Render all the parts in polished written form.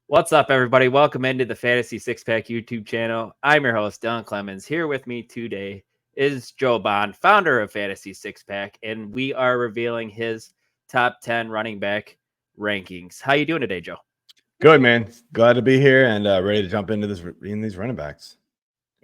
What's up, everybody? Welcome into the Fantasy Six Pack YouTube channel. I'm your host, Dylan Clemons. Here with me today is Joe Bond, founder of Fantasy Six Pack, and we are revealing his top 10 running back rankings. How you doing today, Joe? Good, man. Glad to be here and ready to jump into these running backs.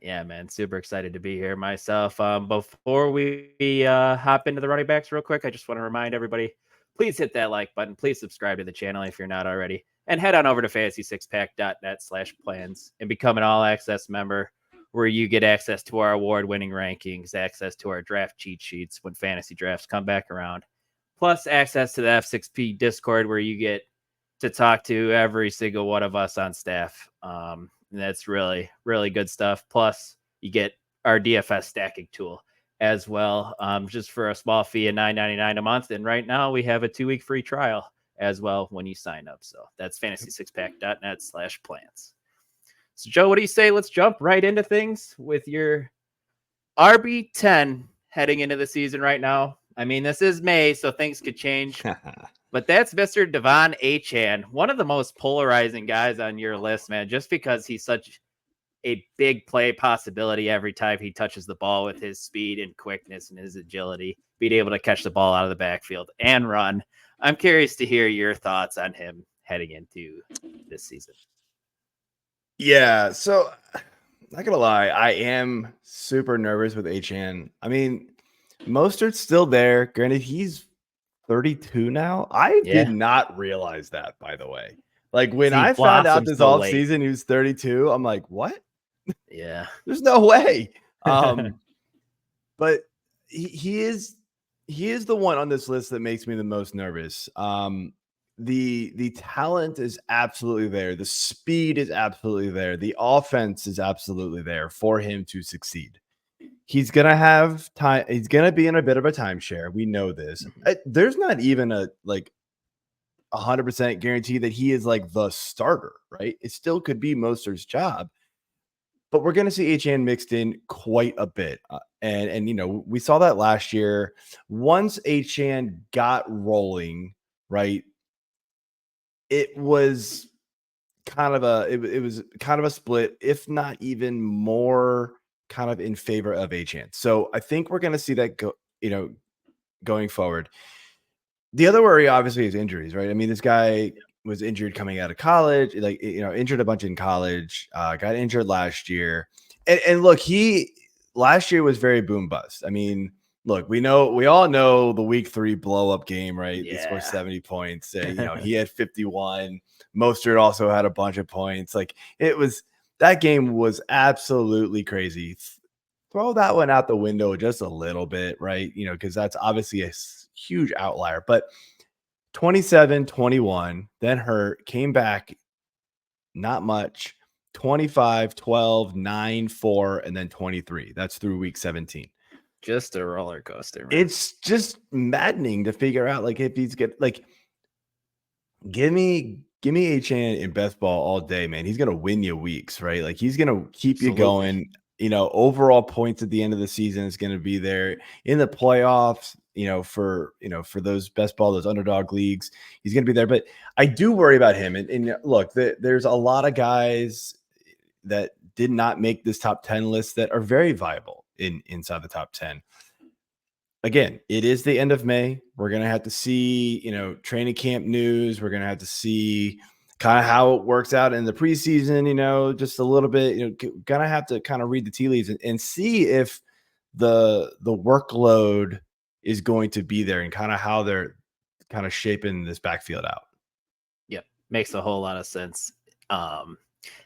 Yeah, man, super excited to be here myself. Before we hop into the running backs real quick, I just want to remind everybody, please hit that like button. Please subscribe to the channel if you're not already. And head on over to fantasy6pack.net/plans and become an all-access member where you get access to our award-winning rankings, access to our draft cheat sheets when fantasy drafts come back around, plus access to the F6P Discord where you get to talk to every single one of us on staff. And that's really, really good stuff. Plus, you get our DFS stacking tool as well, just for a small fee of $9.99 a month. And right now, we have a 2-week free trial as well when you sign up. So that's fantasy6pack.net/plans. So, Joe, what do you say? Let's jump right into things with your RB10 heading into the season right now. I mean, this is May, so things could change. But that's Mr. Devon Achane, one of the most polarizing guys on your list, man, just because he's such a big play possibility every time he touches the ball with his speed and quickness and his agility, being able to catch the ball out of the backfield and run. I'm curious to hear your thoughts on him heading into this season. Yeah, so not gonna lie, I am super nervous with Achane. I mean, Mostert's still there. Granted, he's 32 now. I did not realize that, by the way. Like when I found out this offseason he was 32, I'm like, what? Yeah. There's no way. But he is the one on this list that makes me the most nervous. The talent is absolutely there. The speed is absolutely there. The offense is absolutely there for him to succeed. He's going to have time. He's going to be in a bit of a timeshare. We know this. There's not even a 100% guarantee that he is like the starter, right? It still could be Mostert's job, but we're going to see Achane mixed in quite a bit. And you know, we saw that last year. Once Achane got rolling, right, it was kind of a split, if not even more kind of in favor of Achane. So I think we're going to see that going forward. The other worry obviously is injuries, right? I mean, this guy was injured coming out of college, injured a bunch in college, got injured last year. And look, last year was very boom bust. I mean, look, we all know the week 3 blow up game, right? Yeah. They scored 70 points. He had 51. Mostert also had a bunch of points. Like that game was absolutely crazy. Throw that one out the window just a little bit, right? Because that's obviously a huge outlier. But 27, 21, then hurt, came back, not much. 25, 12, 9, 4, and then 23. That's through week 17. Just a roller coaster, man. It's just maddening to figure out, like, if he's give me Achane in best ball all day, man. He's gonna win you weeks, right? Like, he's gonna keep you going. Overall points at the end of the season is gonna be there in the playoffs. For those best ball, those underdog leagues, he's gonna be there. But I do worry about him. And look, there's a lot of guys that did not make this top 10 list that are very viable inside the top 10. Again, it is the end of May. We're going to have to see, training camp news. We're going to have to see kind of how it works out in the preseason, just a little bit, going to have to kind of read the tea leaves and see if the workload is going to be there and kind of how they're kind of shaping this backfield out. Yep. Makes a whole lot of sense.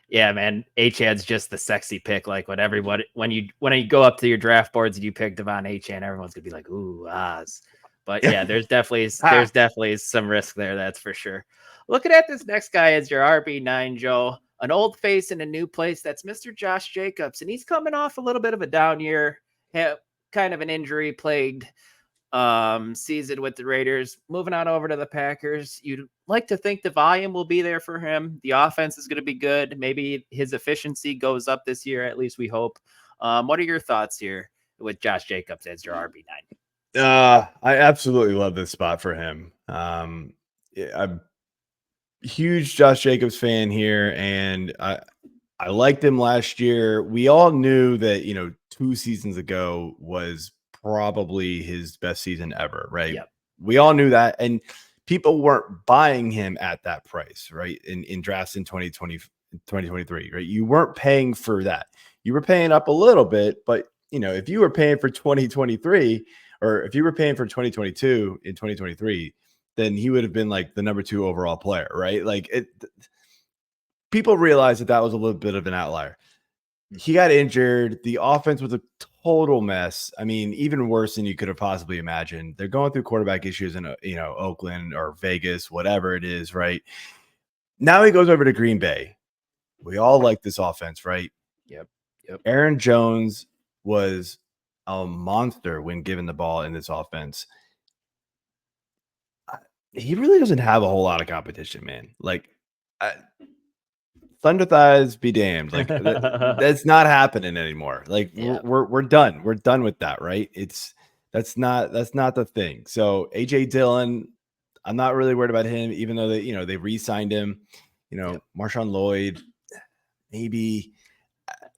Yeah, man, Achane's just the sexy pick. Like when you go up to your draft boards and you pick Devon Achane, everyone's gonna be like, "Ooh, Oz." But yeah, there's definitely some risk there. That's for sure. Looking at this next guy as your RB9, Joe, an old face in a new place. That's Mr. Josh Jacobs, and he's coming off a little bit of a down year, kind of an injury plagued season with the Raiders. Moving on over to the Packers, you'd like to think the volume will be there for him. The offense is going to be good. Maybe his efficiency goes up this year, at least we hope. What are your thoughts here with Josh Jacobs as your RB9? I absolutely love this spot for him. huge Josh Jacobs fan here, and I liked him last year. We all knew that, 2 seasons ago was probably his best season ever, right? Yep. We all knew that, and people weren't buying him at that price, right? In drafts in 2023, right? You weren't paying for that. You were paying up a little bit, but if you were paying for 2023, or if you were paying for 2022 in 2023, then he would have been like the number 2 overall player, right? Like people realized that was a little bit of an outlier. He got injured. The offense was a total mess. I mean, even worse than you could have possibly imagined. They're going through quarterback issues in, Oakland or Vegas, whatever it is, right? Now he goes over to Green Bay. We all like this offense, right? Yep. Aaron Jones was a monster when given the ball in this offense. He really doesn't have a whole lot of competition, man. Like, Thunder thighs be damned. Like that's not happening anymore. Like we're done. We're done with that, right? That's not the thing. So AJ Dillon, I'm not really worried about him, even though they re-signed him. Marshawn Lloyd, maybe.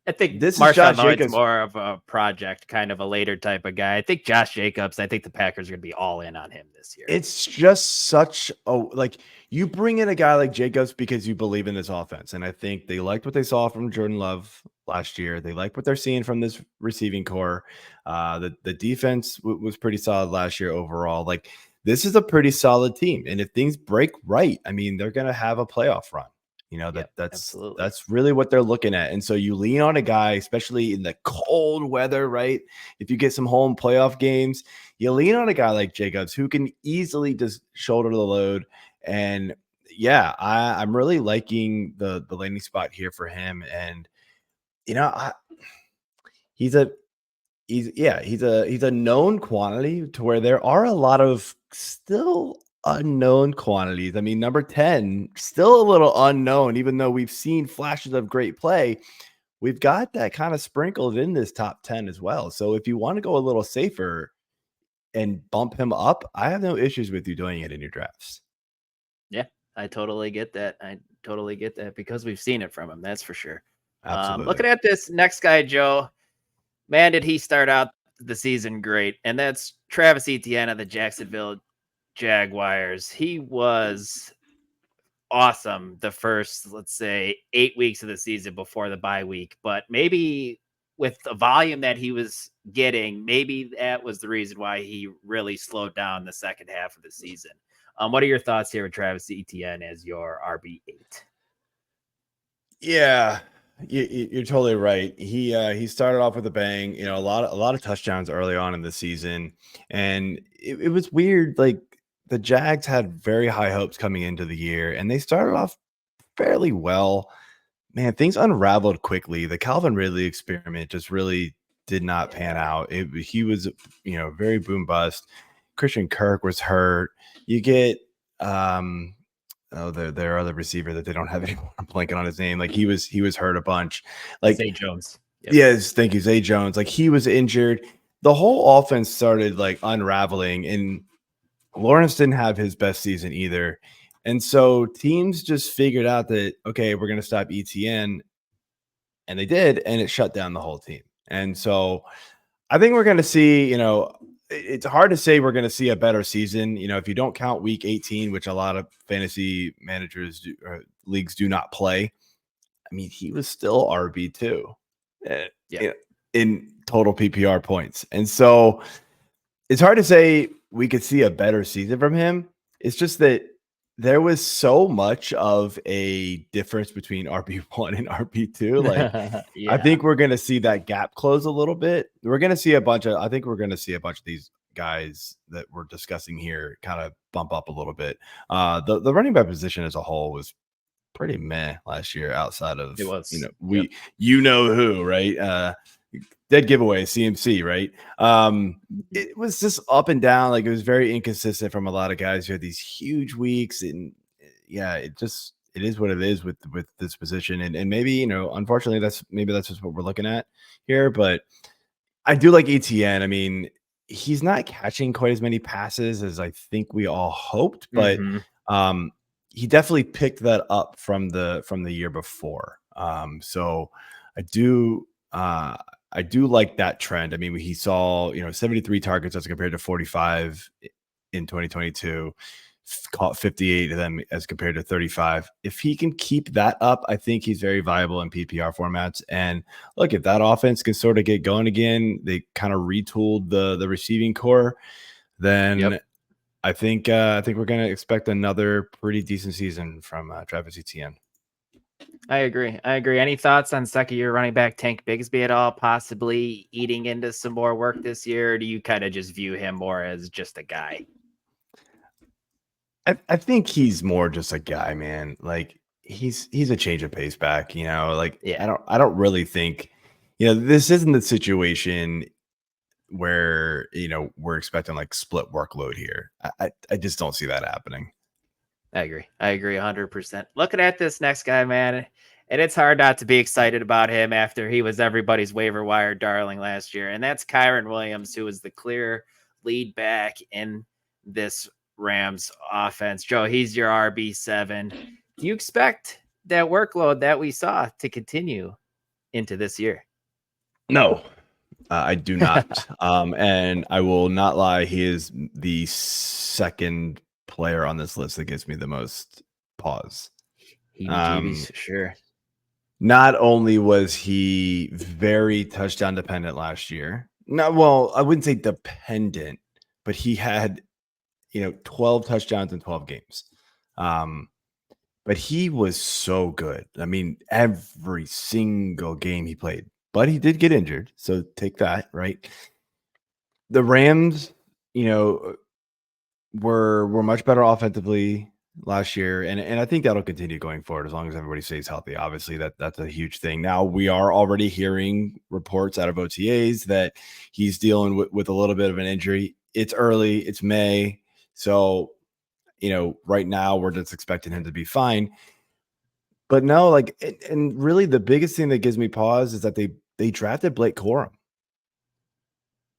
I think this Marshawn is Josh Lloyd's Jacobs. more of a project, kind of a later type of guy. I think Josh Jacobs, I think the Packers are going to be all in on him this year. It's just such you bring in a guy like Jacobs because you believe in this offense. And I think they liked what they saw from Jordan Love last year. They like what they're seeing from this receiving core. The defense was pretty solid last year overall. Like, this is a pretty solid team. And if things break right, I mean, they're going to have a playoff run. That's really what they're looking at. And so you lean on a guy, especially in the cold weather, right? If you get some home playoff games, you lean on a guy like Jacobs who can easily just shoulder the load. And I'm really liking the landing spot here for him. And he's a known quantity to where there are a lot of still unknown quantities. I mean, number 10, still a little unknown, even though we've seen flashes of great play. We've got that kind of sprinkled in this top 10 as well. So if you want to go a little safer and bump him up, I have no issues with you doing it in your drafts. Yeah, I totally get that. Because we've seen it from him. That's for sure. Absolutely. Looking at this next guy, Joe, man, did he start out the season great. And that's Travis Etienne of the Jacksonville Jaguars. He was awesome the first, let's say, 8 weeks of the season before the bye week. But maybe with the volume that he was getting, maybe that was the reason why he really slowed down the second half of the season. What are your thoughts here with Travis Etienne as your RB8? Yeah, you're totally right. He started off with a bang. A lot of touchdowns early on in the season, and it was weird. Like, the Jags had very high hopes coming into the year, and they started off fairly well. Man, things unraveled quickly. The Calvin Ridley experiment just really did not pan out. He was, very boom bust. Christian Kirk was hurt. You get their other receiver that they don't have anymore. I'm blanking on his name. Like, he was hurt a bunch. Like, Zay Jones. Yep. Yes, thank you, Zay Jones. Like, he was injured. The whole offense started like unraveling, and Lawrence didn't have his best season either. And so teams just figured out that, okay, we're going to stop Etienne. And they did, and it shut down the whole team. And so I think we're going to see, it's hard to say we're going to see a better season. If you don't count week 18, which a lot of fantasy managers leagues do not play. I mean, he was still RB2 in total PPR points. And so it's hard to say we could see a better season from him. It's just that there was so much of a difference between RB1 and RB2. Like, I think we're going to see that gap close a little bit. We're going to see a bunch of these guys that we're discussing here kind of bump up a little bit. The running back position as a whole was pretty meh last year, outside of, it was, who, right? Dead giveaway, CMC, right? It was just up and down. Like, it was very inconsistent from a lot of guys who had these huge weeks. And it is what it is with this position. And maybe, unfortunately, that's just what we're looking at here. But I do like Etienne. I mean, he's not catching quite as many passes as I think we all hoped, but he definitely picked that up from the year before. So I do like that trend. I mean, he saw 73 targets as compared to 45 in 2022. Caught 58 of them as compared to 35. If he can keep that up, I think he's very viable in PPR formats. And look, if that offense can sort of get going again, they kind of retooled the receiving core, then I think we're going to expect another pretty decent season from Travis Etienne. I agree. Any thoughts on second-year running back Tank Bigsby at all, possibly eating into some more work this year? Or do you kind of just view him more as just a guy? I think he's more just a guy, man. Like he's a change of pace back, like I don't really think, this isn't the situation where, we're expecting like split workload here. I just don't see that happening. I agree 100%. Looking at this next guy, man, and it's hard not to be excited about him after he was everybody's waiver wire darling last year. And that's Kyren Williams, who was the clear lead back in this Rams offense. Joe, he's your RB7. Do you expect that workload that we saw to continue into this year? No, I do not. And I will not lie. He is the second player on this list that gives me the most pause. Sure. Not only was he very touchdown dependent last year, I wouldn't say dependent, but he had 12 touchdowns in 12 games. But he was so good. I mean, every single game he played, but he did get injured. So take that, right? The Rams, were much better offensively last year. And I think that'll continue going forward as long as everybody stays healthy. Obviously, that's a huge thing. Now we are already hearing reports out of OTAs that he's dealing with a little bit of an injury. It's early, it's May. So, right now we're just expecting him to be fine. But no, and really the biggest thing that gives me pause is that they drafted Blake Corum.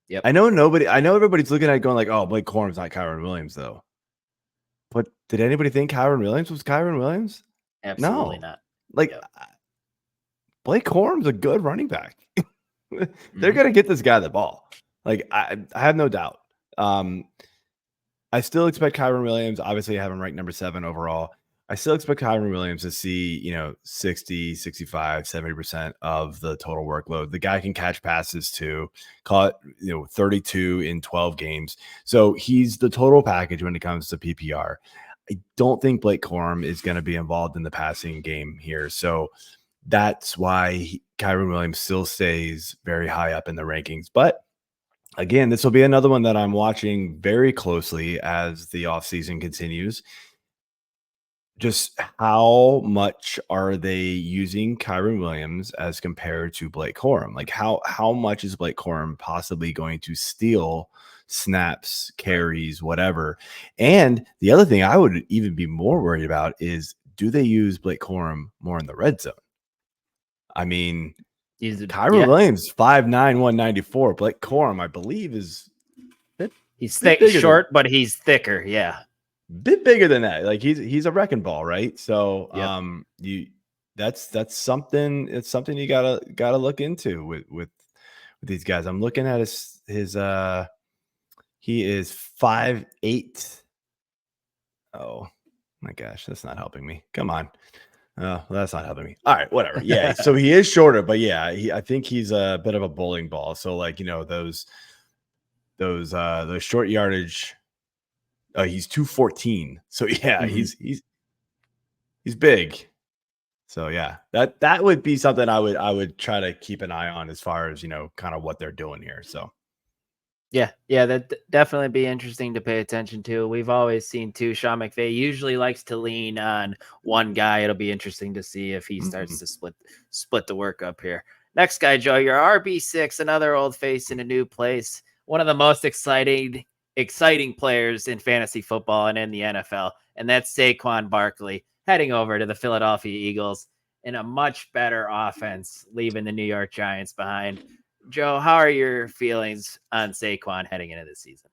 Yep. I know everybody's looking at it going like, oh, Blake Corum's not Kyren Williams, though. But did anybody think Kyren Williams was Kyren Williams? Absolutely not. Blake Corum's a good running back. They're going to get this guy the ball. I have no doubt. I still expect Kyren Williams. Obviously, I have him ranked number 7 overall. I still expect Kyren Williams to see, 60, 65, 70% of the total workload. The guy can catch passes too, caught, 32 in 12 games. So he's the total package when it comes to PPR. I don't think Blake Corum is going to be involved in the passing game here. So that's why Kyren Williams still stays very high up in the rankings. But again, this will be another one that I'm watching very closely as the offseason continues. Just how much are they using Kyren Williams as compared to Blake Corum? Like how much is Blake Corum possibly going to steal snaps, carries, whatever? And the other thing I would even be more worried about is, do they use Blake Corum more in the red zone? I mean, Kyren Williams, 5'9", 194. Blake Corum, I believe, is he's short, but he's thicker. Yeah. Bit bigger than that. Like he's a wrecking ball, right? So that's something. It's something you gotta look into with these guys. I'm looking at his he is 5'8". Oh my gosh, that's not helping me. Come on. Oh, that's not helping me. All right, whatever. Yeah, so he is shorter, but yeah, I think he's a bit of a bowling ball. So those short yardage. He's 214. So yeah, he's big. So yeah, that would be something I would try to keep an eye on as far as kind of what they're doing here. So yeah, that definitely be interesting to pay attention to. We've always seen too, Sean McVay usually likes to lean on one guy. It'll be interesting to see if he starts to split the work up here. Next guy, Joe, your RB6, another old face in a new place. One of the most exciting players in fantasy football and in the NFL, and that's Saquon Barkley heading over to the Philadelphia Eagles in a much better offense, leaving the New York Giants behind. Joe, how are your feelings on Saquon heading into this season?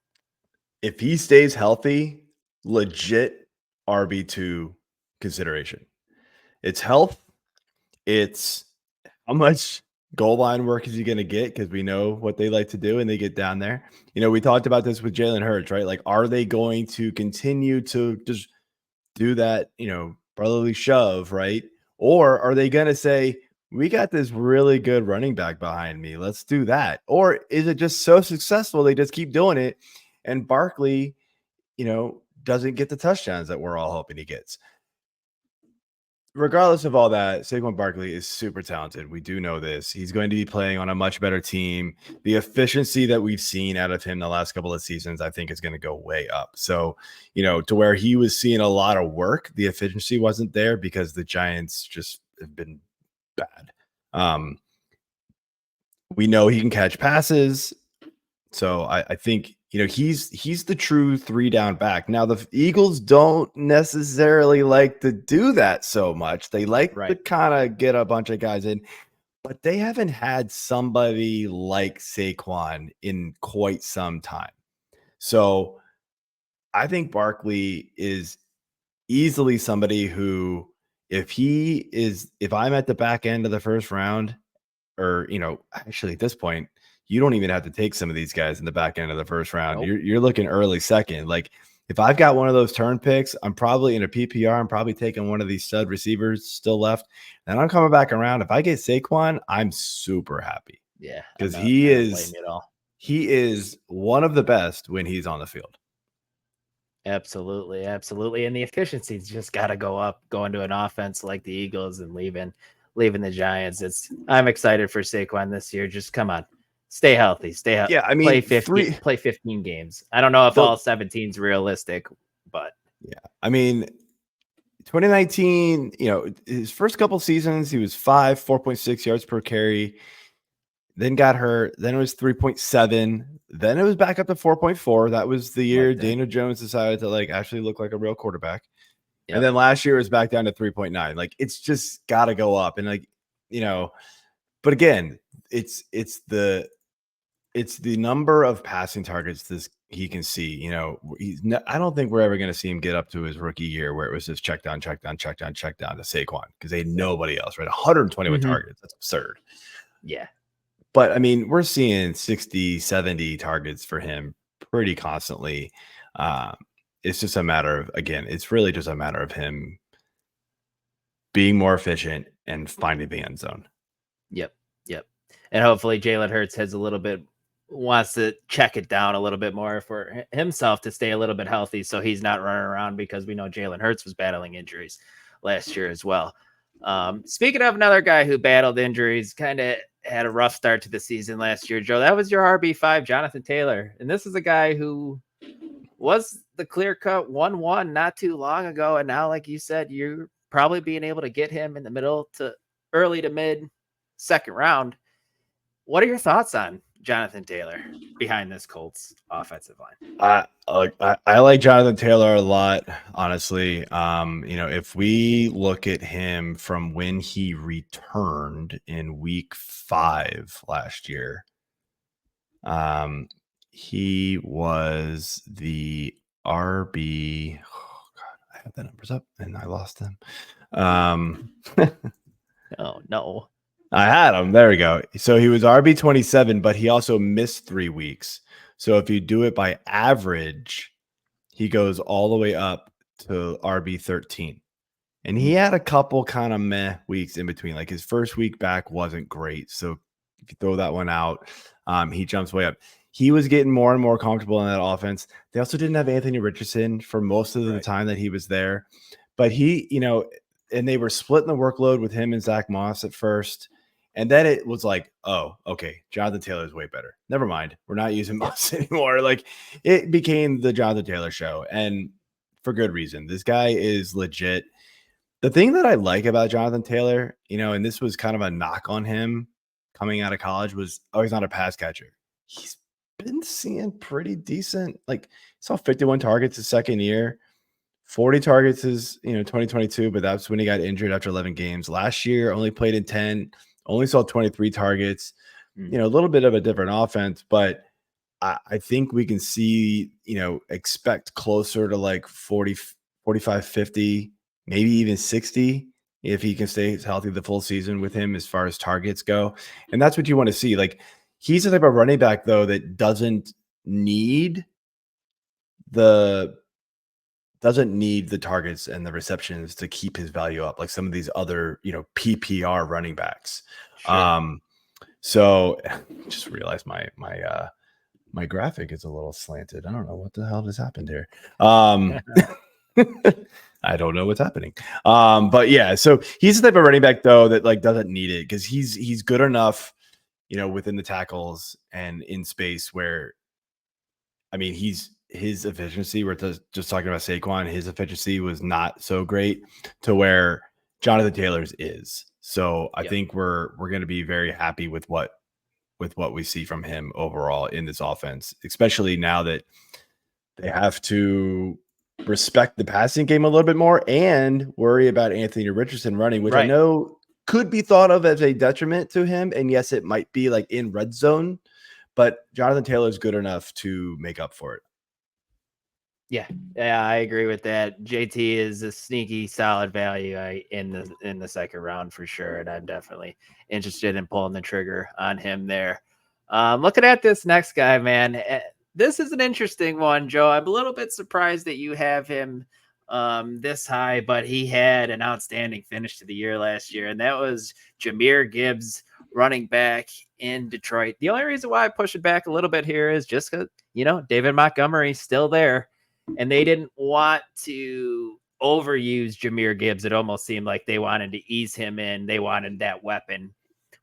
If he stays healthy, legit RB2 consideration. It's health. It's how much goal line work is he going to get? Because we know what they like to do and they get down there. We talked about this with Jalen Hurts, right? Like, are they going to continue to just do that, brotherly shove, right? Or are they going to say, we got this really good running back behind me, let's do that? Or is it just so successful they just keep doing it and Barkley, doesn't get the touchdowns that we're all hoping he gets? Regardless of all that, Saquon Barkley is super talented. We do know this. He's going to be playing on a much better team. The efficiency that we've seen out of him the last couple of seasons, I think, is going to go way up. So, to where he was seeing a lot of work, the efficiency wasn't there because the Giants just have been bad. We know he can catch passes. So I think, he's the true 3-down back. Now, the Eagles don't necessarily like to do that so much. They like to kind of get a bunch of guys in, but they haven't had somebody like Saquon in quite some time. So I think Barkley is easily somebody who, if I'm at the back end of the first round, or, actually at this point, you don't even have to take some of these guys in the back end of the first round. Nope. You're looking early second. Like, if I've got one of those turn picks, I'm probably in a PPR. I'm probably taking one of these stud receivers still left. And I'm coming back around. If I get Saquon, I'm super happy. Yeah. Because he is one of the best when he's on the field. Absolutely. Absolutely. And the efficiency's just got to go up, going to an offense like the Eagles and leaving the Giants. I'm excited for Saquon this year. Just come on. Stay healthy. Yeah, I mean, play 15 games. I don't know if all 17 is realistic, but yeah. I mean, 2019, his first couple seasons, he was 4.6 yards per carry. Then got hurt. Then it was 3.7. Then it was back up to 4.4. That was the year Daniel Jones decided to actually look like a real quarterback. Yep. And then last year it was back down to 3.9. Like, it's just got to go up. And but again, it's the number of passing targets he can see. I don't think we're ever going to see him get up to his rookie year where it was just check down to Saquon, because they had nobody else, right? 121 targets. That's absurd. Yeah. But I mean, we're seeing 60, 70 targets for him pretty constantly. It's just a matter of, it's really just a matter of him being more efficient and finding the end zone. Yep. And hopefully Jalen Hurts wants to check it down a little bit more for himself to stay a little bit healthy, so he's not running around, because we know Jalen Hurts was battling injuries last year as well. Speaking of another guy who battled injuries, kind of had a rough start to the season last year, Joe, that was your RB5, Jonathan Taylor. And this is a guy who was the clear-cut 1-1 not too long ago. And now, like you said, you're probably being able to get him in the middle to early to mid second round. What are your thoughts on Jonathan Taylor behind this Colts offensive line? I like Jonathan Taylor a lot, honestly. If we look at him from when he returned in week 5 last year, he was the RB. Oh God, I have the numbers up and I lost them. Oh no. I had him. There we go. So he was RB 27, but he also missed 3 weeks. So if you do it by average, he goes all the way up to RB 13. And he had a couple kind of meh weeks in between. Like, his first week back wasn't great. So if you throw that one out, he jumps way up. He was getting more and more comfortable in that offense. They also didn't have Anthony Richardson for most of the time that he was there. But he, and they were splitting the workload with him and Zach Moss at first. And then it was like, oh, okay, Jonathan Taylor is way better. Never mind. We're not using Moss anymore. Like, it became the Jonathan Taylor show. And for good reason. This guy is legit. The thing that I like about Jonathan Taylor, and this was kind of a knock on him coming out of college, was, he's not a pass catcher. He's been seeing pretty decent. Like, he saw 51 targets his second year. 40 targets is, 2022, but that's when he got injured after 11 games. Last year, only played in 10. Only saw 23 targets, a little bit of a different offense, but I think we can see, expect closer to like 40, 45, 50 maybe even 60 if he can stay healthy the full season with him as far as targets go. And that's what you want to see. Like, he's the type of running back, though, that doesn't need the targets and the receptions to keep his value up, like some of these other, PPR running backs. Sure. So just realized my graphic is a little slanted. I don't know what the hell just happened here. I don't know what's happening. But yeah, so he's the type of running back, though, that like doesn't need it because he's good enough, within the tackles and in space where, I mean, his efficiency, we're just talking about Saquon, his efficiency was not so great to where Jonathan Taylor's is. So I think we're going to be very happy with what we see from him overall in this offense, especially now that they have to respect the passing game a little bit more and worry about Anthony Richardson running, which I know could be thought of as a detriment to him. And yes, it might be like in red zone, but Jonathan Taylor is good enough to make up for it. Yeah, I agree with that. JT is a sneaky, solid value in the second round for sure, and I'm definitely interested in pulling the trigger on him there. Looking at this next guy, man, this is an interesting one, Joe. I'm a little bit surprised that you have him this high, but he had an outstanding finish to the year last year, and that was Jahmyr Gibbs, running back in Detroit. The only reason why I push it back a little bit here is just because, David Montgomery's still there. And they didn't want to overuse Jahmyr Gibbs. It almost seemed like they wanted to ease him in. They wanted that weapon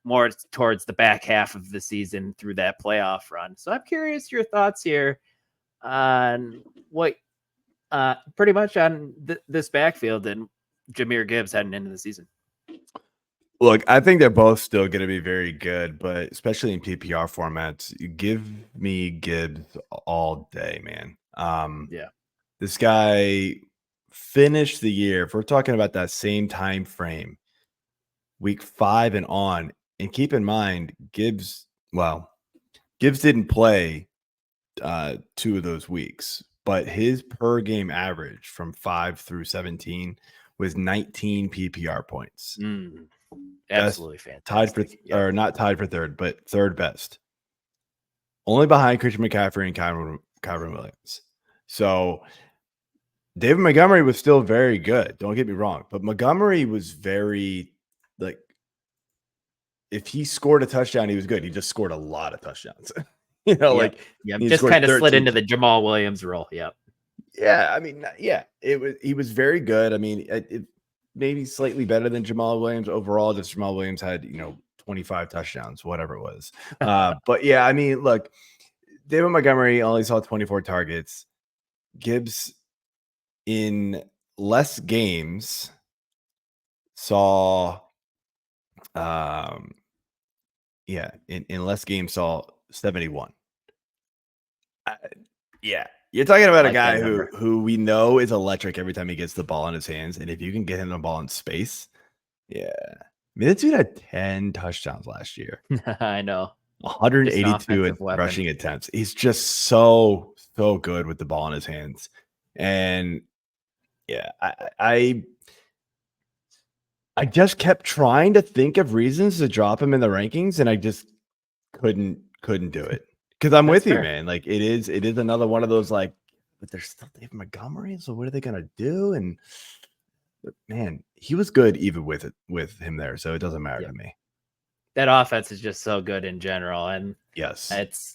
more towards the back half of the season through that playoff run. So I'm curious your thoughts here on what pretty much on this backfield and Jahmyr Gibbs heading into the season. Look, I think they're both still going to be very good, but especially in PPR formats, you give me Gibbs all day, man. This guy finished the year, if we're talking about that same time frame, week 5 and on, and keep in mind, Gibbs didn't play 2 of those weeks, but his per game average from 5 through 17 was 19 PPR points. Absolutely fantastic. Tied for, or not tied for third, but third best. Only behind Christian McCaffrey and Kyren Williams. So David Montgomery was still very good. Don't get me wrong. But Montgomery was very, like, if he scored a touchdown, he was good. He just scored a lot of touchdowns. Just kind of slid into the Jamal Williams role. Yep. Yeah. I mean, yeah, he was very good. I mean, it maybe slightly better than Jamal Williams overall. Just Jamal Williams had, 25 touchdowns, whatever it was. But yeah, I mean, look, David Montgomery only saw 24 targets. Gibbs in less games saw in less games saw 71. You're talking about a guy who we know is electric every time he gets the ball in his hands, and if you can get him the ball in space, I mean, that dude had 10 touchdowns last year. I know. 182 rushing attempts. He's just so good with the ball in his hands. And I just kept trying to think of reasons to drop him in the rankings, and I just couldn't do it. Because I'm with you, man. Like, it is another one of those, like, but there's still David Montgomery, so what are they gonna do? And man, he was good even with him there, so it doesn't matter to me. That offense is just so good in general, and yes,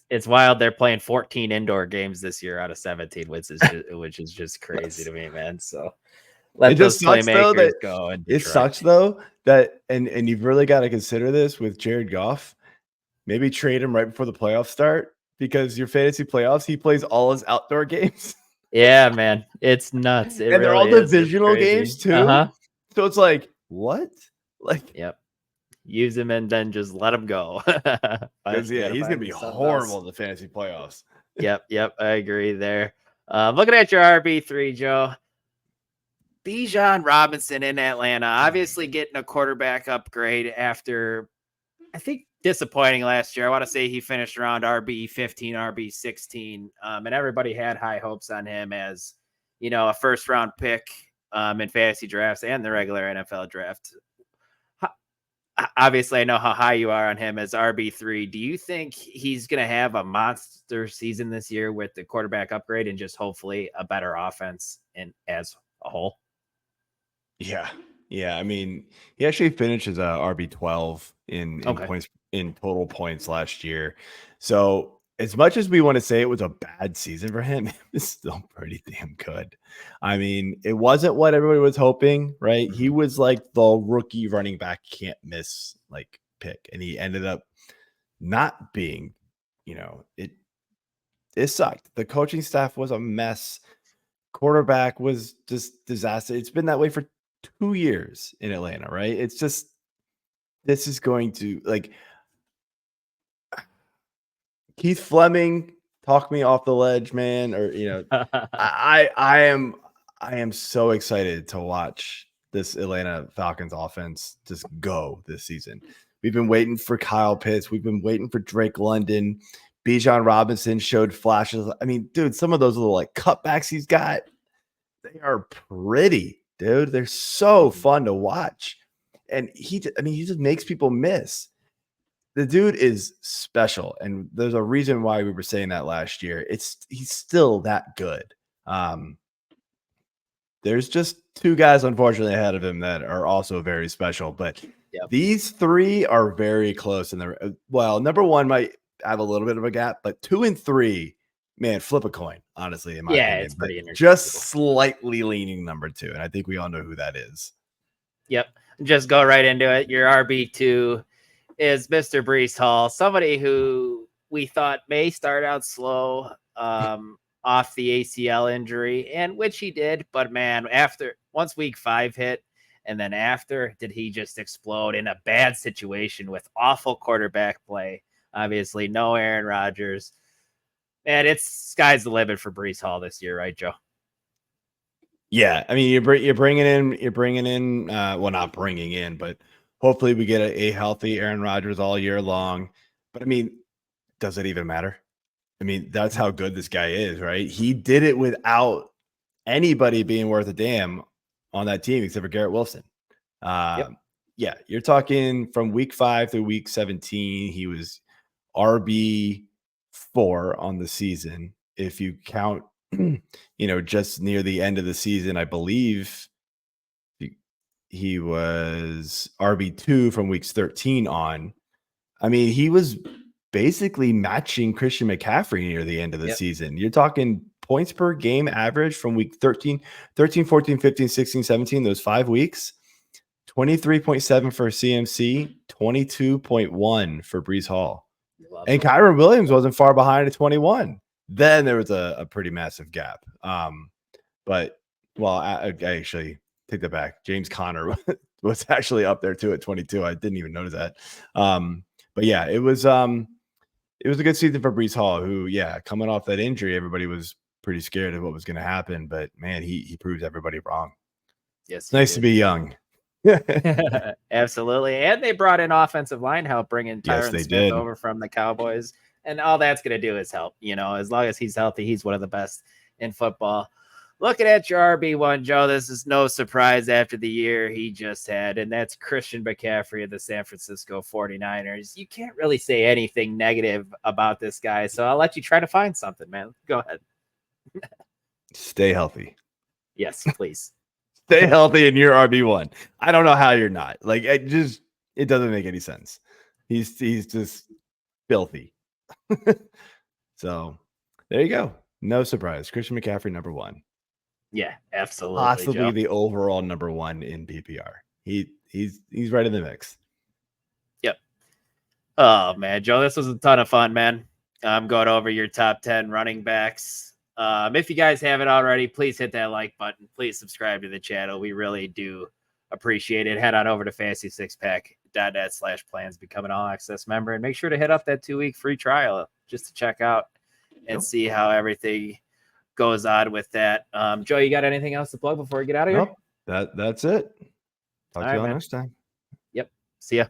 it's wild. They're playing 14 indoor games this year out of 17, which is just crazy to me, man. So let those playmakers go. It sucks though that, and you've really got to consider this with Jared Goff. Maybe trade him right before the playoffs start, because your fantasy playoffs, he plays all his outdoor games. Yeah, man, it's nuts. And they're all divisional games too. So it's like, what? Like, yep. Use him and then just let him go. Because he's gonna be horrible in the fantasy playoffs. Yep, I agree there. Looking at your RB3, Joe. Bijan Robinson in Atlanta, obviously getting a quarterback upgrade after, I think, disappointing last year. I want to say he finished around RB15, RB16, and everybody had high hopes on him as, a first-round pick in fantasy drafts and the regular NFL draft. Obviously, I know how high you are on him as RB3. Do you think he's going to have a monster season this year with the quarterback upgrade and just hopefully a better offense and as a whole? Yeah. I mean, he actually finished as a RB12 in points, in total points last year. So as much as we want to say it was a bad season for him, it was still pretty damn good. I mean, it wasn't what everybody was hoping, right? He was like the rookie running back can't miss like pick, and he ended up not being, it sucked. The coaching staff was a mess. Quarterback was just disaster. It's been that way for 2 years in Atlanta, right? It's just, this is going to, like, Keith Fleming, talk me off the ledge, man. Or, I am so excited to watch this Atlanta Falcons offense just go this season. We've been waiting for Kyle Pitts. We've been waiting for Drake London. Bijan Robinson showed flashes. I mean, dude, some of those little like cutbacks he's got, they are pretty, dude. They're so fun to watch. And he just makes people miss. The dude is special. And there's a reason why we were saying that last year. He's still that good. There's just 2 guys, unfortunately, ahead of him that are also very special. But these 3 are very close. And number 1 might have a little bit of a gap, but 2 and 3, man, flip a coin, honestly, in my opinion. It's pretty interesting. Just slightly leaning number 2. And I think we all know who that is. Yep. Just go right into it. Your RB2 is Mr. Breece Hall, somebody who we thought may start out slow off the ACL injury, and which he did. But man, once week 5 hit, and then after, did he just explode in a bad situation with awful quarterback play? Obviously, no Aaron Rodgers. And it's sky's the limit for Breece Hall this year, right, Joe? Yeah, I mean, you're bringing in. Well, not bringing in, but hopefully we get a healthy Aaron Rodgers all year long. But I mean, does it even matter? I mean, that's how good this guy is, right? He did it without anybody being worth a damn on that team except for Garrett Wilson. Yeah, you're talking from week 5 through week 17. He was RB4 on the season. If you count, just near the end of the season, I believe he was RB2 from weeks 13 on. I mean, he was basically matching Christian McCaffrey near the end of the season. You're talking points per game average from week 13, 14, 15, 16, 17, those 5 weeks. 23.7 for CMC, 22.1 for Breece Hall. And Kyren Williams wasn't far behind at 21. Then there was a pretty massive gap. But, well, I actually take that back. James Conner was actually up there too at 22. I didn't even notice that. But yeah, it was a good season for Breece Hall, who, coming off that injury, everybody was pretty scared of what was going to happen. But man, he proves everybody wrong. Yes, it's nice to be young. Absolutely. And they brought in offensive line help, bringing Tyron Smith over from the Cowboys. And all that's going to do is help. As long as he's healthy, he's one of the best in football. Looking at your RB1, Joe, this is no surprise after the year he just had, and that's Christian McCaffrey of the San Francisco 49ers. You can't really say anything negative about this guy, so I'll let you try to find something, man. Go ahead. Stay healthy. Yes, please. Stay healthy in your RB1. I don't know how you're not. Like, it doesn't make any sense. He's just filthy. So there you go. No surprise. Christian McCaffrey, number 1. Yeah, absolutely. Possibly Joe. The overall number 1 in PPR. He's right in the mix. Yep. Oh man, Joe, this was a ton of fun, man. I'm going over your top 10 running backs. If you guys haven't already, please hit that like button. Please subscribe to the channel. We really do appreciate it. Head on over to fantasy6pack.net/plans, become an all access member, and make sure to hit up that 2-week free trial just to check out and see how everything goes on with that. Joe, you got anything else to plug before we get out of here? Nope. That's it. Talk to you all next time. Yep. See ya.